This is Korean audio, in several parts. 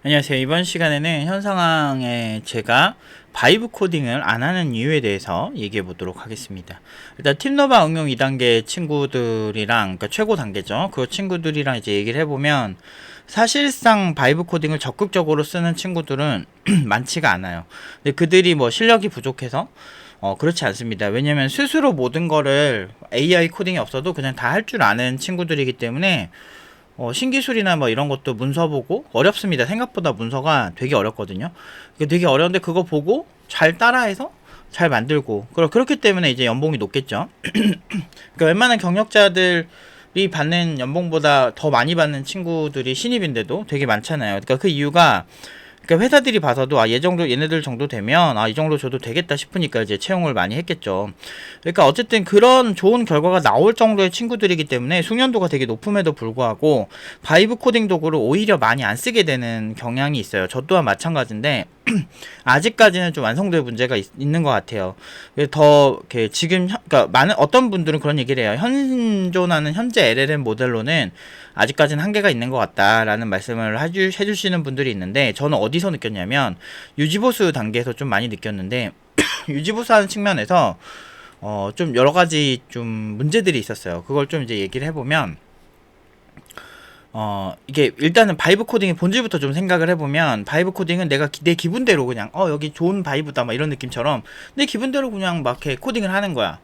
안녕하세요. 이번 시간에는 현 상황에 제가 바이브 코딩을 안 하는 이유에 대해서 얘기해 보도록 하겠습니다. 일단 팀노바 응용 2단계 친구들이랑, 그러니까 최고 단계죠. 그 친구들이랑 이제 얘기를 해보면 사실상 바이브 코딩을 적극적으로 쓰는 친구들은 많지가 않아요. 근데 그들이 뭐 실력이 부족해서 그렇지 않습니다. 왜냐면 스스로 모든 거를 AI 코딩이 없어도 그냥 다 할 줄 아는 친구들이기 때문에 신기술이나 뭐 이런 것도 문서 보고 어렵습니다. 생각보다 문서가 되게 어렵거든요. 되게 어려운데 그거 보고 잘 따라해서 잘 만들고 그렇기 때문에 이제 연봉이 높겠죠. 그러니까 웬만한 경력자들이 받는 연봉보다 더 많이 받는 친구들이 신입인데도 되게 많잖아요. 그러니까 그 이유가, 그러니까 회사들이 봐서도 얘네들 정도 되면 이 정도 줘도 되겠다 싶으니까 이제 채용을 많이 했겠죠. 그러니까 어쨌든 그런 좋은 결과가 나올 정도의 친구들이기 때문에 숙련도가 되게 높음에도 불구하고 바이브 코딩 도구를 오히려 많이 안 쓰게 되는 경향이 있어요. 저 또한 마찬가지인데 아직까지는 좀 완성도의 문제가 있는 것 같아요. 더 이렇게 지금 그러니까 많은 어떤 분들은 그런 얘기를 해요. 현존하는 현재 LLM 모델로는 아직까지는 한계가 있는 것 같다라는 말씀을 해주시는 분들이 있는데, 저는 어디서 느꼈냐면 유지보수 단계에서 좀 많이 느꼈는데 유지보수하는 측면에서 좀 여러 가지 좀 문제들이 있었어요. 그걸 좀 이제 얘기를 해보면, 이게 일단은 바이브 코딩의 본질부터 좀 생각을 해보면, 바이브 코딩은 내가 내 기분대로 그냥 여기 좋은 바이브다 막 이런 느낌처럼 내 기분대로 그냥 막 이렇게 코딩을 하는 거야.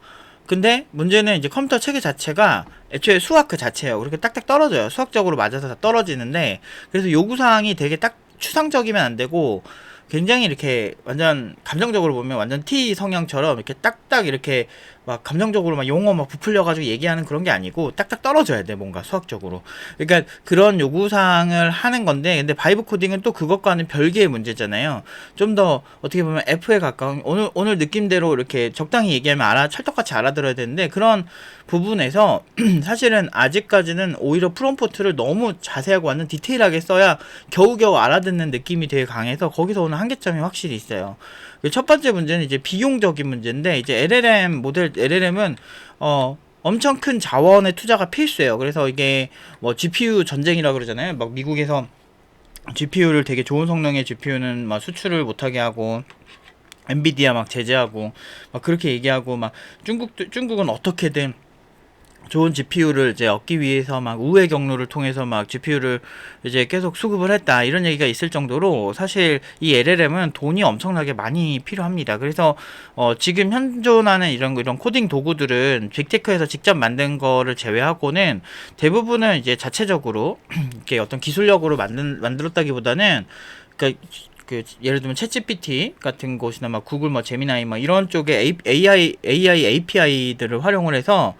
근데 문제는 이제 컴퓨터 체계 자체가 애초에 수학 그 자체예요. 그렇게 딱딱 떨어져요. 수학적으로 맞아서 다 떨어지는데, 그래서 요구사항이 되게 딱 추상적이면 안 되고 굉장히 이렇게 완전 감정적으로 보면 완전 T 성향처럼 이렇게 딱딱 이렇게 막 감정적으로 막 용어 막 부풀려가지고 얘기하는 그런 게 아니고 딱딱 떨어져야 돼, 뭔가 수학적으로. 그러니까 그런 요구사항을 하는 건데, 근데 바이브 코딩은 또 그것과는 별개의 문제잖아요. 좀 더 어떻게 보면 F에 가까운, 오늘 느낌대로 이렇게 적당히 얘기하면 찰떡같이 알아들어야 되는데, 그런 부분에서 사실은 아직까지는 오히려 프롬프트를 너무 자세하고 완전 디테일하게 써야 겨우겨우 알아듣는 느낌이 되게 강해서 거기서 오는 한계점이 확실히 있어요. 첫 번째 문제는 이제 비용적인 문제인데, 이제 LLM은 엄청 큰 자원의 투자가 필수예요. 그래서 이게 뭐 GPU 전쟁이라 그러잖아요. 막 미국에서 GPU를 되게 좋은 성능의 GPU는 막 수출을 못하게 하고, 엔비디아 막 제재하고 막 그렇게 얘기하고, 막 중국은 어떻게든 좋은 GPU를 이제 얻기 위해서 막 우회 경로를 통해서 막 GPU를 이제 계속 수급을 했다, 이런 얘기가 있을 정도로 사실 이 LLM은 돈이 엄청나게 많이 필요합니다. 그래서 지금 현존하는 이런 코딩 도구들은 빅테크에서 직접 만든 거를 제외하고는 대부분은 이제 자체적으로 이렇게 어떤 기술력으로 만들었다기보다는, 그러니까 그 예를 들면 챗GPT 같은 곳이나 막 구글 뭐 제미나이 막 이런 쪽에 AI API들을 활용을 해서,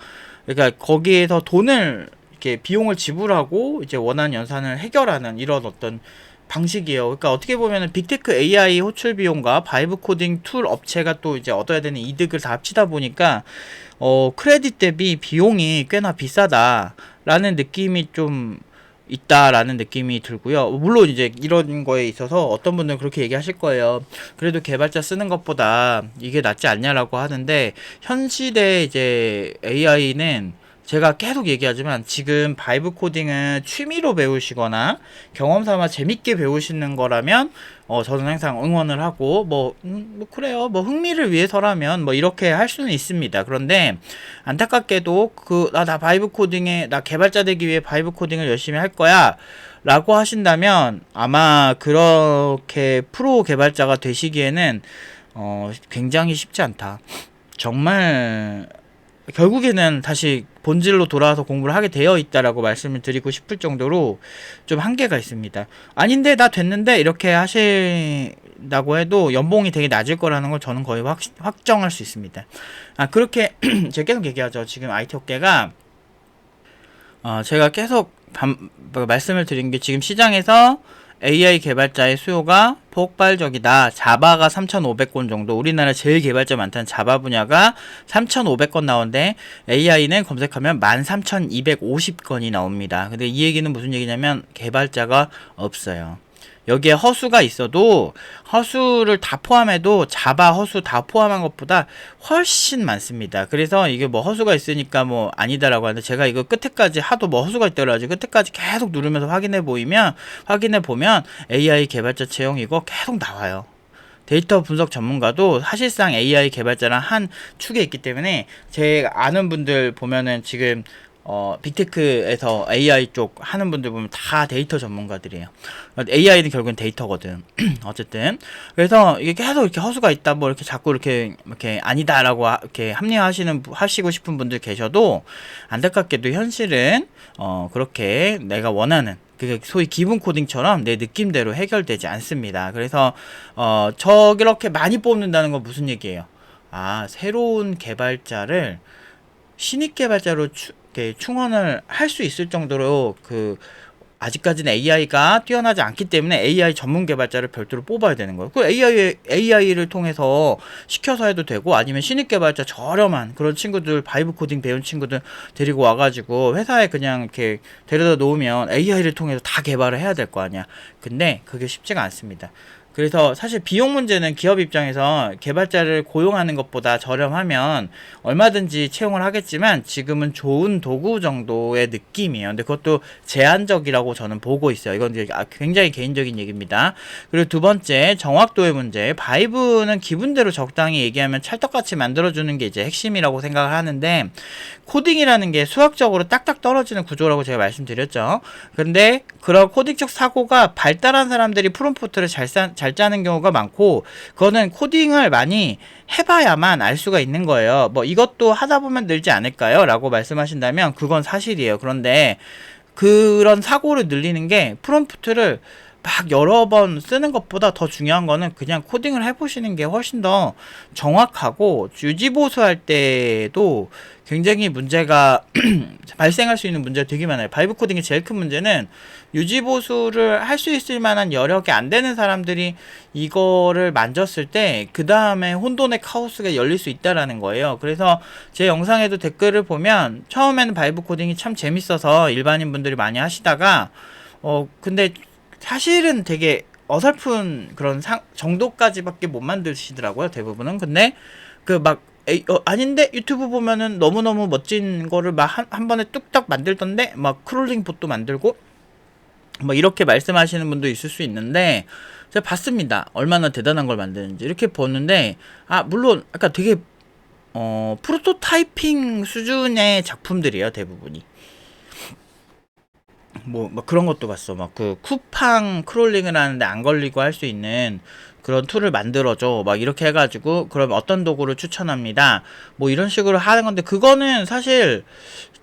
그러니까 거기에서 돈을 이렇게 비용을 지불하고 이제 원하는 연산을 해결하는 이런 어떤 방식이에요. 그러니까 어떻게 보면은 빅테크 AI 호출 비용과 바이브 코딩 툴 업체가 또 이제 얻어야 되는 이득을 다 합치다 보니까 크레딧 대비 비용이 꽤나 비싸다라는 느낌이 좀 있다라는 느낌이 들고요. 물론 이제 이런 거에 있어서 어떤 분들은 그렇게 얘기하실 거예요. 그래도 개발자 쓰는 것보다 이게 낫지 않냐라고 하는데, 현 시대 이제 AI는 제가 계속 얘기하지만 지금 바이브 코딩은 취미로 배우시거나 경험 삼아 재밌게 배우시는 거라면 저는 항상 응원을 하고, 뭐 그래요, 뭐 흥미를 위해서라면 뭐 이렇게 할 수는 있습니다. 그런데 안타깝게도 나 바이브 코딩에, 나 개발자 되기 위해 바이브 코딩을 열심히 할 거야 라고 하신다면, 아마 그렇게 프로 개발자가 되시기에는 굉장히 쉽지 않다. 정말 결국에는 다시 본질로 돌아와서 공부를 하게 되어 있다라고 말씀을 드리고 싶을 정도로 좀 한계가 있습니다. 아닌데 나 됐는데 이렇게 하신다고 해도 연봉이 되게 낮을 거라는 걸 저는 거의 확정할 수 있습니다. 그렇게 제가 계속 얘기하죠. 지금 IT 업계가 제가 계속 말씀을 드린 게, 지금 시장에서 AI 개발자의 수요가 폭발적이다. 자바가 3,500건 정도, 우리나라 제일 개발자 많다는 자바 분야가 3,500건 나오는데 AI는 검색하면 13,250건이 나옵니다. 근데 이 얘기는 무슨 얘기냐면 개발자가 없어요. 여기에 허수가 있어도 허수를 다 포함해도 자바 허수 다 포함한 것보다 훨씬 많습니다. 그래서 이게 뭐 허수가 있으니까 뭐 아니다라고 하는데, 제가 이거 끝에까지 하도 뭐 허수가 있다고 해가지고 끝에까지 계속 누르면서 확인해 보면 AI 개발자 채용 이거 계속 나와요. 데이터 분석 전문가도 사실상 AI 개발자랑 한 축에 있기 때문에, 제가 아는 분들 보면은 지금 빅테크에서 AI 쪽 하는 분들 보면 다 데이터 전문가들이에요. AI는 결국은 데이터거든. 어쨌든. 그래서 이게 계속 이렇게 허수가 있다, 뭐 이렇게 자꾸 이렇게 아니다라고 이렇게 하시고 싶은 분들 계셔도, 안타깝게도 현실은, 그렇게 내가 원하는, 그 소위 기본 코딩처럼 내 느낌대로 해결되지 않습니다. 그래서, 저렇게 많이 뽑는다는 건 무슨 얘기예요? 아, 새로운 개발자를 신입 개발자로 충원을 할 수 있을 정도로 아직까지는 AI가 뛰어나지 않기 때문에 AI 전문 개발자를 별도로 뽑아야 되는 거예요. 그 AI를 통해서 시켜서 해도 되고, 아니면 신입 개발자 저렴한 그런 친구들, 바이브 코딩 배운 친구들 데리고 와가지고 회사에 그냥 이렇게 데려다 놓으면 AI를 통해서 다 개발을 해야 될 거 아니야. 근데 그게 쉽지가 않습니다. 그래서 사실 비용 문제는 기업 입장에서 개발자를 고용하는 것보다 저렴하면 얼마든지 채용을 하겠지만, 지금은 좋은 도구 정도의 느낌이에요. 근데 그것도 제한적이라고 저는 보고 있어요. 이건 굉장히 개인적인 얘기입니다. 그리고 두 번째, 정확도의 문제. 바이브는 기분대로 적당히 얘기하면 찰떡같이 만들어주는 게 이제 핵심이라고 생각을 하는데, 코딩이라는 게 수학적으로 딱딱 떨어지는 구조라고 제가 말씀드렸죠. 근데 그런 코딩적 사고가 발달한 사람들이 프롬프트를 잘 짜는 경우가 많고, 그거는 코딩을 많이 해봐야만 알 수가 있는 거예요. 뭐 이것도 하다 보면 늘지 않을까요? 라고 말씀하신다면 그건 사실이에요. 그런데 그런 사고를 늘리는 게, 프롬프트를 막 여러 번 쓰는 것보다 더 중요한 거는 그냥 코딩을 해보시는 게 훨씬 더 정확하고, 유지보수할 때도 굉장히 문제가 발생할 수 있는 문제가 되게 많아요. 바이브 코딩의 제일 큰 문제는, 유지보수를 할 수 있을 만한 여력이 안 되는 사람들이 이거를 만졌을 때 그 다음에 혼돈의 카오스가 열릴 수 있다라는 거예요. 그래서 제 영상에도 댓글을 보면, 처음에는 바이브 코딩이 참 재밌어서 일반인 분들이 많이 하시다가, 근데 사실은 되게 어설픈 그런 정도까지밖에 못 만드시더라고요, 대부분은. 근데 아닌데 유튜브 보면은 너무너무 멋진 거를 막 한 번에 뚝딱 만들던데, 막 크롤링 봇도 만들고 뭐 이렇게 말씀하시는 분도 있을 수 있는데, 제가 봤습니다. 얼마나 대단한 걸 만드는지. 이렇게 보는데, 물론 아까 되게 프로토타이핑 수준의 작품들이에요, 대부분이. 뭐 그런 것도 봤어. 막 쿠팡 크롤링을 하는데 안 걸리고 할 수 있는 그런 툴을 만들어줘, 막 이렇게 해가지고, 그럼 어떤 도구를 추천합니다, 뭐 이런 식으로 하는 건데, 그거는 사실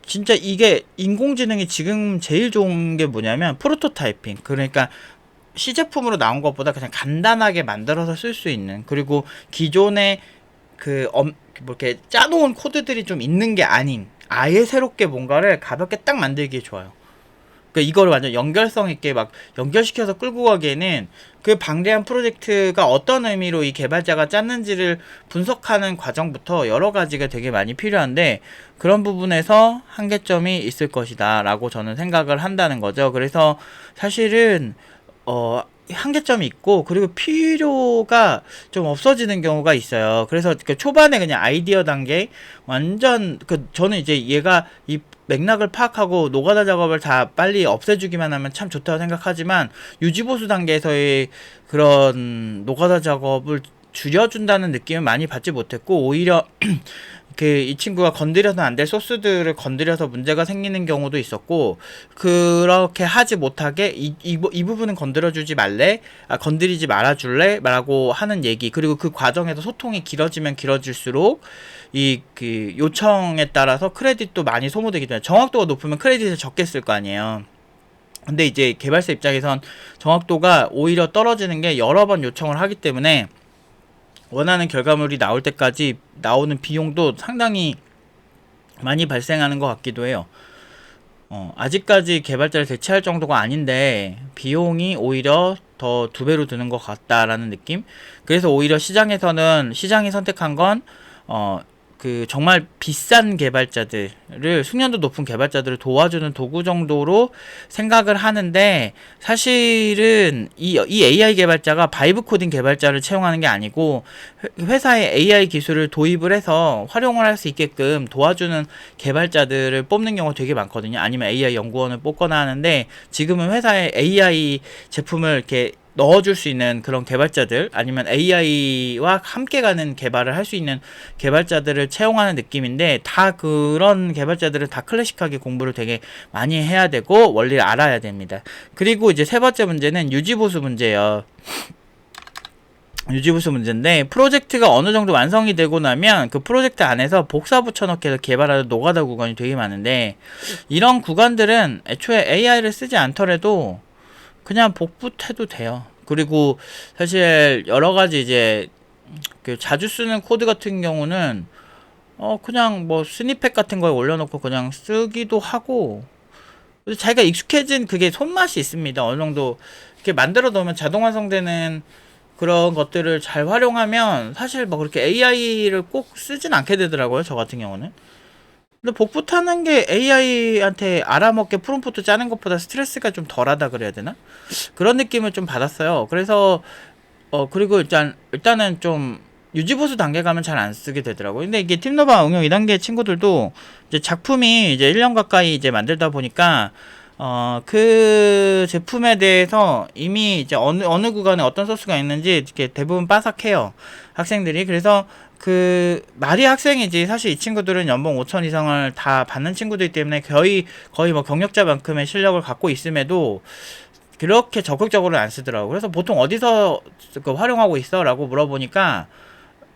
진짜 이게 인공지능이 지금 제일 좋은 게 뭐냐면 프로토타이핑. 그러니까 시제품으로 나온 것보다 그냥 간단하게 만들어서 쓸 수 있는, 그리고 기존에 뭐 이렇게 짜놓은 코드들이 좀 있는 게 아닌, 아예 새롭게 뭔가를 가볍게 딱 만들기에 좋아요. 이걸 완전 연결성 있게 막 연결시켜서 끌고 가기에는, 그 방대한 프로젝트가 어떤 의미로 이 개발자가 짰는지를 분석하는 과정부터 여러 가지가 되게 많이 필요한데, 그런 부분에서 한계점이 있을 것이다 라고 저는 생각을 한다는 거죠. 그래서 사실은 한계점이 있고, 그리고 필요가 좀 없어지는 경우가 있어요. 그래서 초반에 그냥 아이디어 단계 완전 저는 이제 얘가 이 맥락을 파악하고 노가다 작업을 다 빨리 없애주기만 하면 참 좋다고 생각하지만, 유지보수 단계에서의 그런 노가다 작업을 줄여준다는 느낌을 많이 받지 못했고, 오히려 이 친구가 건드려서는 안 될 소스들을 건드려서 문제가 생기는 경우도 있었고, 그렇게 하지 못하게 이 부분은 건드려주지 말래? 건드리지 말아줄래? 라고 하는 얘기. 그리고 그 과정에서 소통이 길어지면 길어질수록 요청에 따라서 크레딧도 많이 소모되기 때문에, 정확도가 높으면 크레딧을 적게 쓸 거 아니에요. 근데 이제 개발사 입장에선 정확도가 오히려 떨어지는 게, 여러 번 요청을 하기 때문에 원하는 결과물이 나올 때까지 나오는 비용도 상당히 많이 발생하는 것 같기도 해요. 아직까지 개발자를 대체할 정도가 아닌데 비용이 오히려 더 2배로 드는 것 같다라는 느낌? 그래서 오히려 시장이 선택한 건 그 정말 비싼 개발자들을 숙련도 높은 개발자들을 도와주는 도구 정도로 생각을 하는데 사실은 이 AI 개발자가 바이브 코딩 개발자를 채용하는 게 아니고 회사에 AI 기술을 도입을 해서 활용을 할 수 있게끔 도와주는 개발자들을 뽑는 경우가 되게 많거든요. 아니면 AI 연구원을 뽑거나 하는데 지금은 회사에 AI 제품을 이렇게 넣어줄 수 있는 그런 개발자들 아니면 AI와 함께 가는 개발을 할 수 있는 개발자들을 채용하는 느낌인데 다 그런 개발자들은 다 클래식하게 공부를 되게 많이 해야 되고 원리를 알아야 됩니다. 그리고 이제 세 번째 문제는 유지보수 문제예요. 유지보수 문제인데 프로젝트가 어느 정도 완성이 되고 나면 그 프로젝트 안에서 복사 붙여넣기해서 개발하는 노가다 구간이 되게 많은데 이런 구간들은 애초에 AI를 쓰지 않더라도 그냥 복붙해도 돼요. 그리고 사실 여러 가지 이제 그 자주 쓰는 코드 같은 경우는 그냥 뭐 스니펫 같은 거에 올려놓고 그냥 쓰기도 하고 자기가 익숙해진 그게 손맛이 있습니다. 어느 정도 이렇게 만들어 놓으면 자동 완성되는 그런 것들을 잘 활용하면 사실 뭐 그렇게 AI를 꼭 쓰진 않게 되더라고요. 저 같은 경우는. 근데 복붙하는 게 AI한테 알아먹게 프롬프트 짜는 것보다 스트레스가 좀 덜하다 그래야 되나? 그런 느낌을 좀 받았어요. 그래서 그리고 일단은 좀 유지보수 단계 가면 잘 안 쓰게 되더라고요. 근데 이게 팀노바 응용 2단계 친구들도 이제 작품이 이제 1년 가까이 이제 만들다 보니까 그 제품에 대해서 이미 이제 어느 구간에 어떤 소스가 있는지 이렇게 대부분 빠삭해요. 학생들이. 그래서 그 말이 학생이지 사실 이 친구들은 연봉 5천 이상을 다 받는 친구들이기 때문에 거의 뭐 경력자만큼의 실력을 갖고 있음에도 그렇게 적극적으로 안 쓰더라고. 그래서 보통 어디서 활용하고 있어? 라고 물어보니까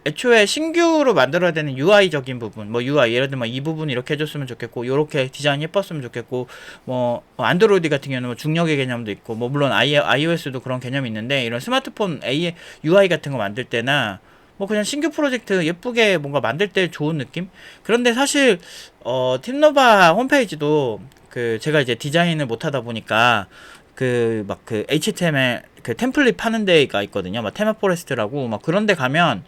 애초에 신규로 만들어야 되는 UI적인 부분, 뭐 UI 예를 들면 이 부분 이렇게 해줬으면 좋겠고, 요렇게 디자인 예뻤으면 좋겠고, 뭐 안드로이드 같은 경우는 뭐 중력의 개념도 있고, 뭐 물론 iOS도 그런 개념이 있는데 이런 스마트폰 UI 같은 거 만들 때나 뭐 그냥 신규 프로젝트 예쁘게 뭔가 만들 때 좋은 느낌? 그런데 사실 팀노바 홈페이지도 그 제가 이제 디자인을 못 하다 보니까 그 HTML 그 템플릿 파는 데가 있거든요. 막 테마 포레스트라고 막 그런 데 가면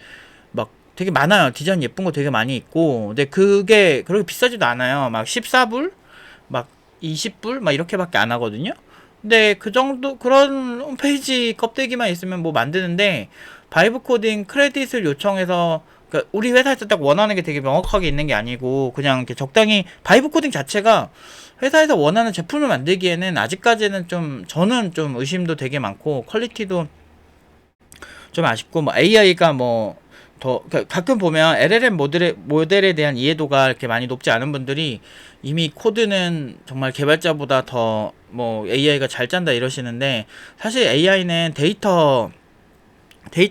막 되게 많아요. 디자인 예쁜 거 되게 많이 있고. 근데 그게 그렇게 비싸지도 않아요. 막 14불? 막 20불? 막 이렇게밖에 안 하거든요. 근데 그 정도 그런 홈페이지 껍데기만 있으면 뭐 만드는데 바이브 코딩 크레딧을 요청해서 그러니까 우리 회사에서 딱 원하는 게 되게 명확하게 있는 게 아니고 그냥 이렇게 적당히 바이브 코딩 자체가 회사에서 원하는 제품을 만들기에는 아직까지는 좀 저는 좀 의심도 되게 많고 퀄리티도 좀 아쉽고 뭐 AI가 뭐 더 가끔 보면 LLM 모델에 대한 이해도가 이렇게 많이 높지 않은 분들이 이미 코드는 정말 개발자보다 더 뭐 AI가 잘 짠다 이러시는데 사실 AI는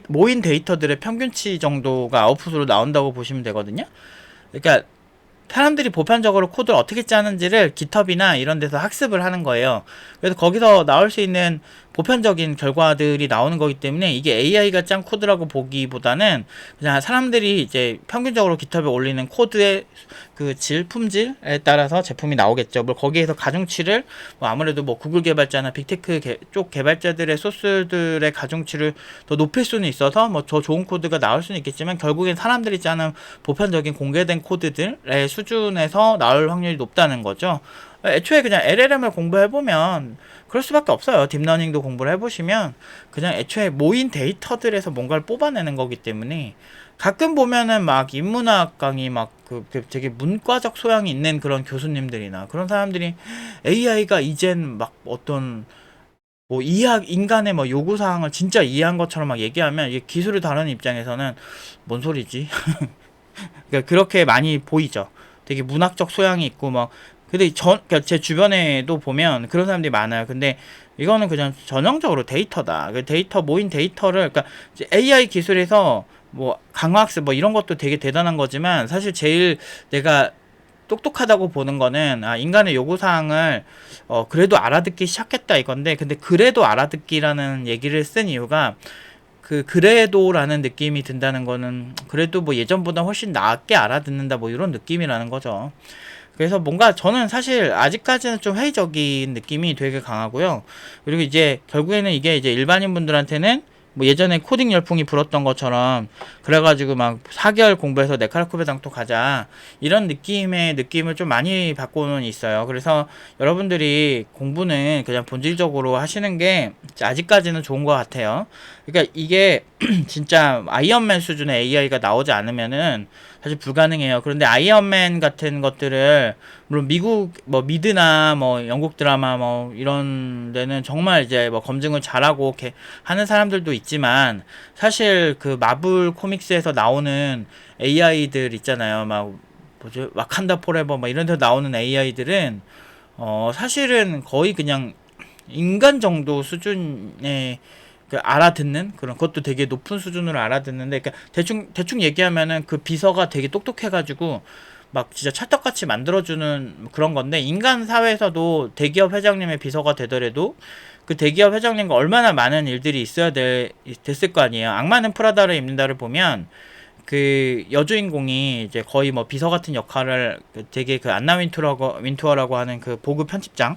모인 데이터들의 평균치 정도가 아웃풋으로 나온다고 보시면 되거든요. 그러니까 사람들이 보편적으로 코드를 어떻게 짜는지를 깃허브나 이런 데서 학습을 하는 거예요. 그래서 거기서 나올 수 있는 보편적인 결과들이 나오는 거기 때문에 이게 AI가 짠 코드라고 보기보다는 그냥 사람들이 이제 평균적으로 깃허브에 올리는 코드의 그 품질에 따라서 제품이 나오겠죠. 뭐 거기에서 가중치를 뭐 아무래도 뭐 구글 개발자나 빅테크 쪽 개발자들의 소스들의 가중치를 더 높일 수는 있어서 뭐 더 좋은 코드가 나올 수는 있겠지만 결국엔 사람들이 짜는 보편적인 공개된 코드들의 수준에서 나올 확률이 높다는 거죠. 애초에 그냥 LLM을 공부해보면 그럴 수밖에 없어요. 딥러닝도 공부를 해보시면 그냥 애초에 모인 데이터들에서 뭔가를 뽑아내는 거기 때문에 가끔 보면은 막 인문학 강의 막 되게 문과적 소양이 있는 그런 교수님들이나 그런 사람들이 AI가 이젠 막 어떤 뭐 인간의 뭐 요구사항을 진짜 이해한 것처럼 막 얘기하면 이게 기술을 다루는 입장에서는 뭔 소리지? 그러니까 그렇게 많이 보이죠. 되게 문학적 소양이 있고 막 근데 그러니까 제 주변에도 보면 그런 사람들이 많아요. 근데 이거는 그냥 전형적으로 데이터다. 모인 데이터를 그러니까 AI 기술에서 뭐 강화학습 뭐 이런 것도 되게 대단한 거지만 사실 제일 내가 똑똑하다고 보는 거는 인간의 요구사항을 그래도 알아듣기 시작했다 이건데 근데 그래도 알아듣기라는 얘기를 쓴 이유가 그래도라는 느낌이 든다는 거는 그래도 뭐 예전보다 훨씬 낫게 알아듣는다 뭐 이런 느낌이라는 거죠. 그래서 뭔가 저는 사실 아직까지는 좀 회의적인 느낌이 되게 강하고요. 그리고 이제 결국에는 이게 이제 일반인 분들한테는 뭐 예전에 코딩 열풍이 불었던 것처럼 그래가지고 막 4개월 공부해서 네카르코베당토 가자 이런 느낌을 좀 많이 받고는 있어요. 그래서 여러분들이 공부는 그냥 본질적으로 하시는 게 아직까지는 좋은 것 같아요. 그러니까 이게 진짜 아이언맨 수준의 AI가 나오지 않으면은 사실 불가능해요. 그런데 아이언맨 같은 것들을 물론 미국 뭐 미드나 뭐 영국 드라마 뭐 이런 데는 정말 이제 뭐 검증을 잘하고 이렇게 하는 사람들도 있지만 사실 그 마블 코믹스에서 나오는 AI들 있잖아요. 막 뭐죠? 와칸다 포레버 막 이런 데 나오는 AI들은 사실은 거의 그냥 인간 정도 수준의 그 알아듣는 그런 것도 되게 높은 수준으로 알아듣는데 그러니까 대충 얘기하면은 그 비서가 되게 똑똑해가지고 막 진짜 찰떡같이 만들어주는 그런 건데 인간 사회에서도 대기업 회장님의 비서가 되더라도 그 대기업 회장님과 얼마나 많은 일들이 됐을 거 아니에요. 악마는 프라다를 입는다를 보면 그 여주인공이 이제 거의 뭐 비서 같은 역할을 되게 그 안나 윈투어라고 하는 그 보그 편집장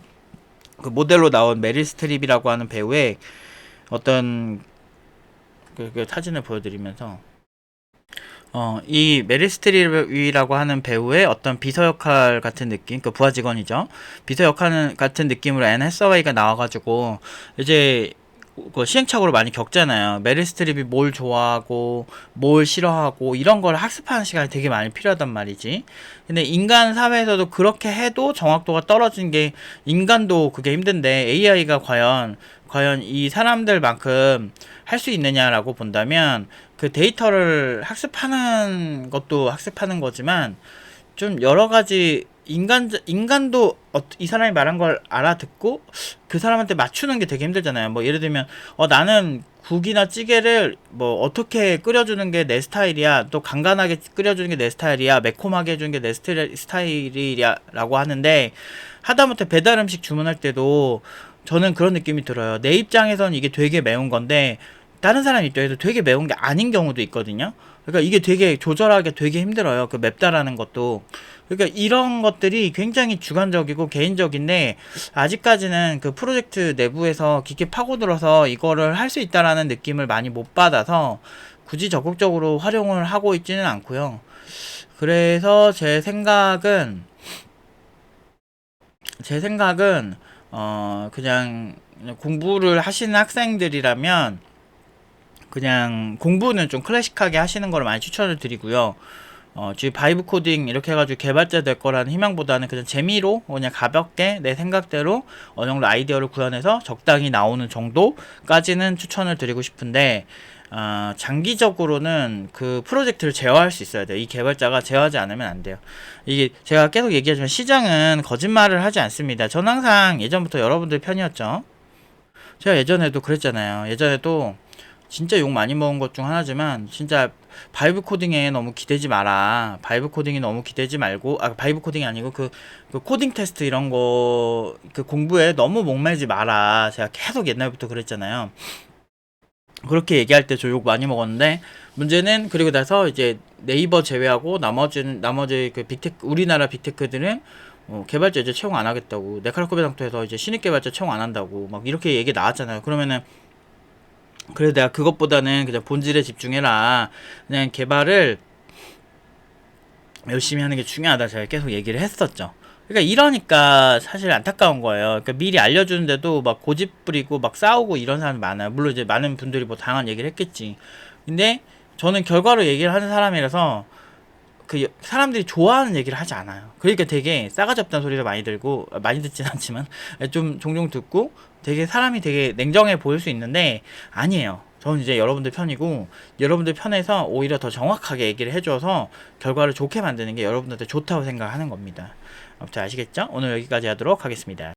그 모델로 나온 메릴 스트립이라고 하는 배우의 어떤 그 사진을 보여드리면서 이 메릴 스트립이라고 하는 배우의 어떤 비서 역할 같은 느낌, 그 부하 직원이죠. 비서 역할 같은 느낌으로 앤 해서웨이가 나와가지고 이제 그 시행착오를 많이 겪잖아요. 메릴 스트립이 뭘 좋아하고 뭘 싫어하고 이런 걸 학습하는 시간이 되게 많이 필요하단 말이지. 근데 인간 사회에서도 그렇게 해도 정확도가 떨어진 게 인간도 그게 힘든데 AI가 과연 이 사람들만큼 할 수 있느냐라고 본다면 그 데이터를 학습하는 것도 학습하는 거지만 좀 여러 가지 인간도 이 사람이 말한 걸 알아듣고 그 사람한테 맞추는 게 되게 힘들잖아요. 뭐 예를 들면 나는 국이나 찌개를 뭐 어떻게 끓여주는 게 내 스타일이야. 또 간간하게 끓여주는 게 내 스타일이야. 매콤하게 해주는 게 내 스타일이야라고 하는데 하다못해 배달 음식 주문할 때도 저는 그런 느낌이 들어요. 내 입장에서는 이게 되게 매운 건데 다른 사람 입장에서 되게 매운 게 아닌 경우도 있거든요. 그러니까 이게 되게 조절하기 되게 힘들어요. 그 맵다라는 것도. 그러니까 이런 것들이 굉장히 주관적이고 개인적인데 아직까지는 그 프로젝트 내부에서 깊게 파고들어서 이거를 할 수 있다라는 느낌을 많이 못 받아서 굳이 적극적으로 활용을 하고 있지는 않고요. 그래서 제 생각은 그냥 공부를 하시는 학생들이라면 그냥 공부는 좀 클래식하게 하시는 걸 많이 추천을 드리고요. 지금 바이브 코딩 이렇게 해가지고 개발자 될 거라는 희망보다는 그냥 재미로 그냥 가볍게 내 생각대로 어느 정도 아이디어를 구현해서 적당히 나오는 정도까지는 추천을 드리고 싶은데 장기적으로는 그 프로젝트를 제어할 수 있어야 돼요. 이 개발자가 제어하지 않으면 안 돼요. 이게 제가 계속 얘기하지만 시장은 거짓말을 하지 않습니다. 전 항상 예전부터 여러분들 편이었죠. 제가 예전에도 그랬잖아요. 예전에도 진짜 욕 많이 먹은 것 중 하나지만 진짜 바이브 코딩에 너무 기대지 마라. 바이브 코딩이 너무 기대지 말고 바이브 코딩이 아니고 그 코딩 테스트 이런 거 그 공부에 너무 목매지 마라. 제가 계속 옛날부터 그랬잖아요. 그렇게 얘기할 때 저 욕 많이 먹었는데 문제는 그리고 나서 이제 네이버 제외하고 나머지 그 빅테크 우리나라 빅테크들은 개발자 이제 채용 안 하겠다고 네칼코베당토에서 이제 신입 개발자 채용 안 한다고 막 이렇게 얘기 나왔잖아요. 그러면은 그래서 내가 그것보다는 그냥 본질에 집중해라. 그냥 개발을 열심히 하는 게 중요하다. 제가 계속 얘기를 했었죠. 그러니까 이러니까 사실 안타까운 거예요. 그러니까 미리 알려주는데도 막 고집 부리고 막 싸우고 이런 사람이 많아요. 물론 이제 많은 분들이 뭐 다양한 얘기를 했겠지. 근데 저는 결과로 얘기를 하는 사람이라서 그 사람들이 좋아하는 얘기를 하지 않아요. 그러니까 되게 싸가지 없다는 소리를 많이 들고 많이 듣진 않지만 좀 종종 듣고 되게 사람이 되게 냉정해 보일 수 있는데 아니에요. 저는 이제 여러분들 편이고 여러분들 편에서 오히려 더 정확하게 얘기를 해줘서 결과를 좋게 만드는 게 여러분들한테 좋다고 생각하는 겁니다. 아무튼 아시겠죠? 오늘 여기까지 하도록 하겠습니다.